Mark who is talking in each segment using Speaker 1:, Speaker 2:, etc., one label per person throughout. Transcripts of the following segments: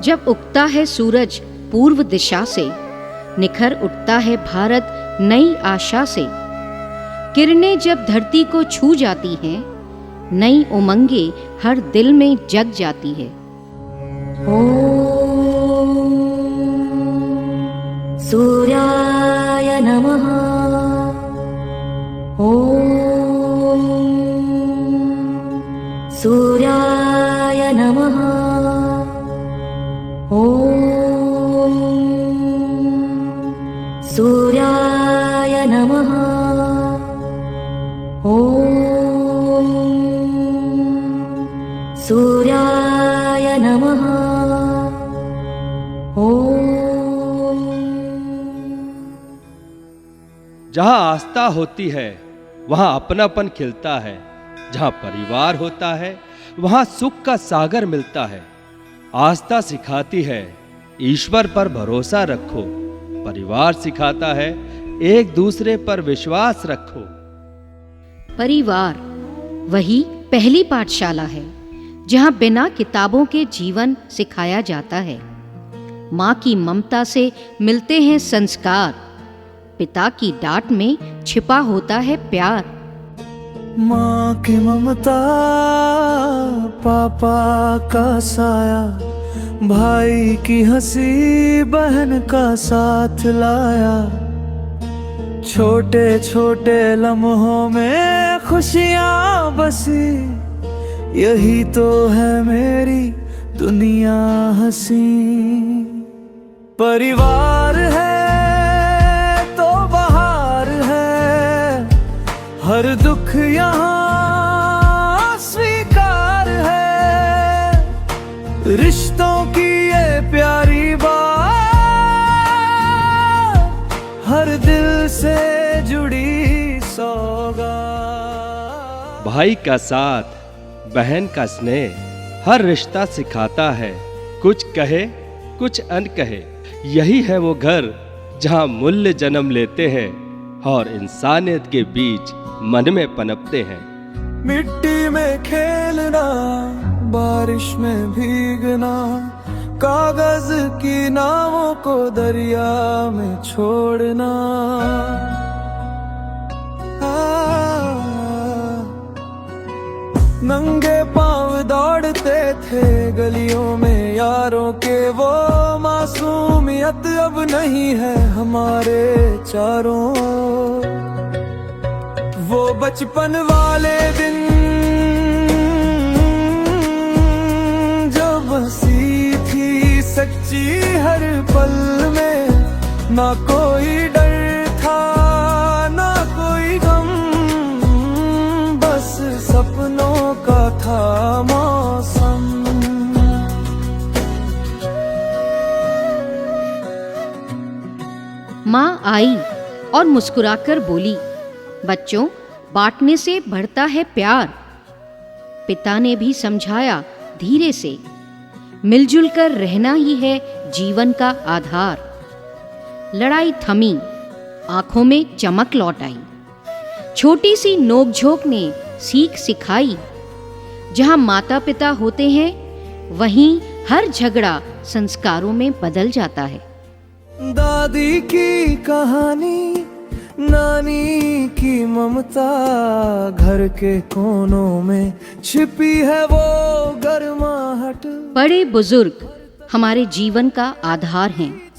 Speaker 1: जब उगता है सूरज पूर्व दिशा से, निखर उठता है भारत नई आशा से। किरणें जब धरती को छू जाती हैं, नई उमंगे हर दिल में जग जाती है।
Speaker 2: ओम सूर्याय नमः। ओम सूर्याय नमः। ओम सूर्याय नमः। ओम सूर्याय नमः। ओम।
Speaker 3: जहाँ आस्था होती है वहाँ अपनापन खिलता है। जहाँ परिवार होता है वहाँ सुख का सागर मिलता है। आस्था सिखाती है ईश्वर पर भरोसा रखो। परिवार सिखाता है एक दूसरे पर विश्वास रखो।
Speaker 1: परिवार वही पहली पाठशाला है जहाँ बिना किताबों के जीवन सिखाया जाता है। माँ की ममता से मिलते हैं संस्कार, पिता की डांट में छिपा होता है प्यार।
Speaker 4: माँ की ममता, पापा का साया, भाई की हंसी, बहन का साथ लाया। छोटे छोटे लम्हों में खुशियाँ बसी, यही तो है मेरी दुनिया हंसी। परिवार है तो बहार है, हर दुख यहाँ स्वीकार है। रिश्तों की ये प्यारी बात हर दिल से जुड़ी सौगात।
Speaker 3: भाई का साथ, बहन का स्नेह, हर रिश्ता सिखाता है कुछ कहे कुछ अनकहे। यही है वो घर जहाँ मूल्य जन्म लेते हैं और इंसानियत के बीच मन में पनपते हैं।
Speaker 4: मिट्टी में खेलना, बारिश में भीगना, कागज की नावों को दरिया में छोड़ना। नंगे पांव दौड़ते थे गलियों में यारों के, वो मासूमियत अब नहीं है हमारे चारों। वो बचपन वाले दिन जब हंसी थी सच्ची हर पल में, ना कोई डर था ना कोई गम, बस सपनों का था मौसम।
Speaker 1: माँ आई और मुस्कुराकर बोली, बच्चों बांटने से बढ़ता है प्यार। पिता ने भी समझाया धीरे से, मिलजुल कर रहना ही है जीवन का आधार। लड़ाई थमी, आंखों में चमक लौट आई। छोटी सी नोकझोंक ने सीख सिखाई, जहां माता पिता होते हैं वहीं हर झगड़ा संस्कारों में बदल जाता है।
Speaker 4: दादी की कहानी, नानी की ममता, घर के कोनों में छिपी है वो गर्माहट।
Speaker 1: बड़े बुजुर्ग हमारे जीवन का आधार हैं।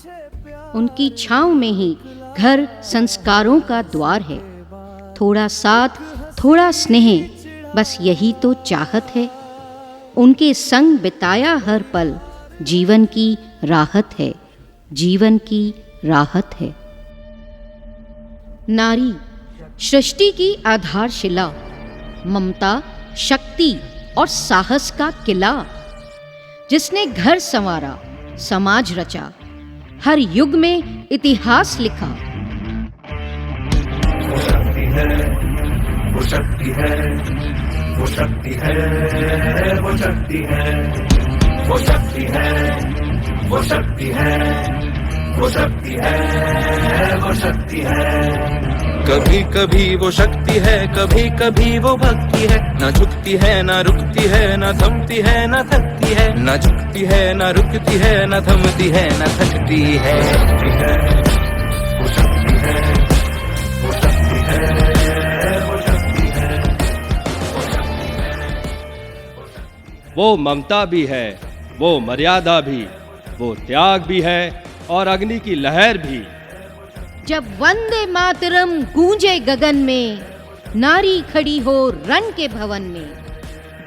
Speaker 1: उनकी छांव में ही घर संस्कारों का द्वार है। थोड़ा साथ, थोड़ा स्नेह, बस यही तो चाहत है। उनके संग बिताया हर पल जीवन की राहत है, जीवन की राहत है। नारी सृष्टि की आधारशिला, ममता, शक्ति और साहस का किला, जिसने घर संवारा, समाज रचा, हर युग में इतिहास लिखा।
Speaker 5: वो शक्ति है, वो शक्ति है, वो शक्ति है, वो शक्ति है, वो शक्ति है, वो शक्ति है, वो शक्ति है, वो शक्ति है।
Speaker 6: कभी कभी वो शक्ति है, कभी कभी वो भक्ति है, न झुकती है न रुकती है, न थमती है न थकती है, न झुकती है न रुकती है, न थमती है न थकती है।
Speaker 5: वो शक्ति है, वो शक्ति है, वो शक्ति है, वो शक्ति है।
Speaker 3: वो ममता भी है, वो मर्यादा भी, वो त्याग भी है और अग्नि की लहर भी।
Speaker 1: जब वंदे मातरम गूंजे गगन में, नारी खड़ी हो रण के भवन में,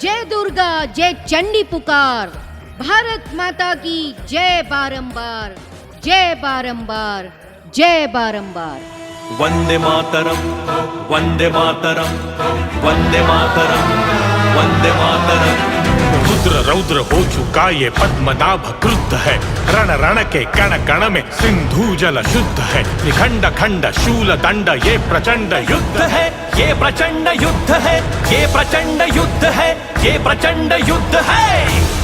Speaker 1: जय दुर्गा जय चंडी पुकार, भारत माता की जय बारंबार, जय बारंबार, जय बारंबार।
Speaker 6: वंदे मातरम, वंदे मातरम, वंदे मातरम, वंदे मातरम।
Speaker 7: रुद्र रौद्र हो चुका ये पद्मनाभ क्रुद्ध है, रण रण के कण कण में सिंधु जल शुद्ध है। निखंड खंड शूल दंड ये प्रचंड युद्ध है, ये प्रचंड युद्ध है, ये प्रचंड युद्ध है, ये प्रचंड युद्ध है।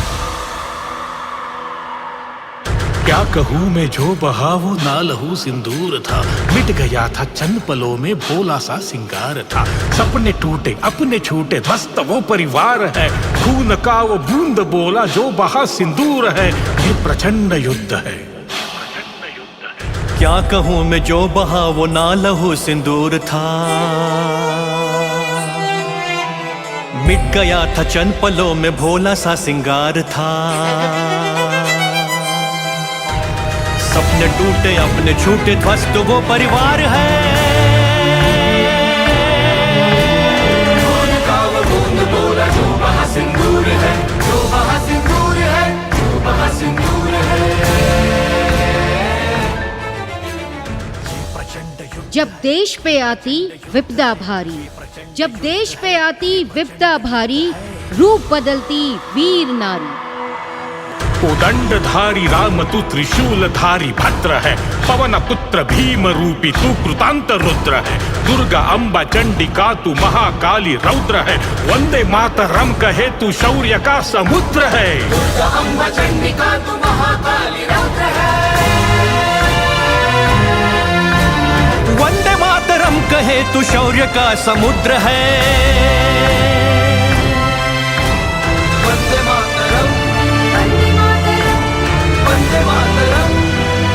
Speaker 7: क्या कहूँ मैं जो बहा वो ना लहू सिंदूर था, मिट गया था चंद पलों में भोला सा सिंगार था। सपने टूटे अपने छूटे ध्वस्त वो परिवार है, खून का वो बूंद बोला जो बहा सिंदूर है, ये प्रचंड युद्ध है।
Speaker 6: क्या कहूँ मैं जो बहा वो ना लहू सिंदूर था, मिट गया था चंद पलों में भोला सा सिंगार था। सपने टूटे अपने छूटे ध्वस्त वो परिवार है, खून का वो बूंद बोला जो बहा सिंदूर है, जो बहा सिंदूर है, जो बहा सिंदूर है।
Speaker 1: जब देश पे आती विपदा भारी, जब देश पे आती विपदा भारी, रूप बदलती वीर नारी।
Speaker 7: उदंडधारी राम तू त्रिशूलधारी भद्र है, पवन पुत्र भीम रूपी तू कृतांत रुद्र है। दुर्गा अम्बा चंडिका तू महाकाली रौद्र है, वंदे मातरम कहे तू शौर्य का समुद्र है।
Speaker 6: दुर्गा अम्बा चंडिका तू महाकाली रौद्र है, वंदे मातरम कहे तू शौर्य का समुद्र है। वंदे मातरम, वंदे मातरम, वंदे मातरम,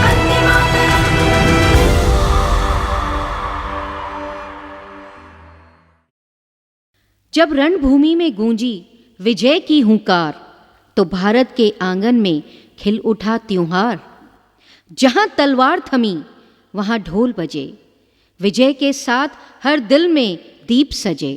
Speaker 6: वंदे मातरम।
Speaker 1: जब रणभूमि में गूंजी विजय की हुंकार, तो भारत के आंगन में खिल उठा त्योहार। जहां तलवार थमी वहां ढोल बजे, विजय के साथ हर दिल में दीप सजे।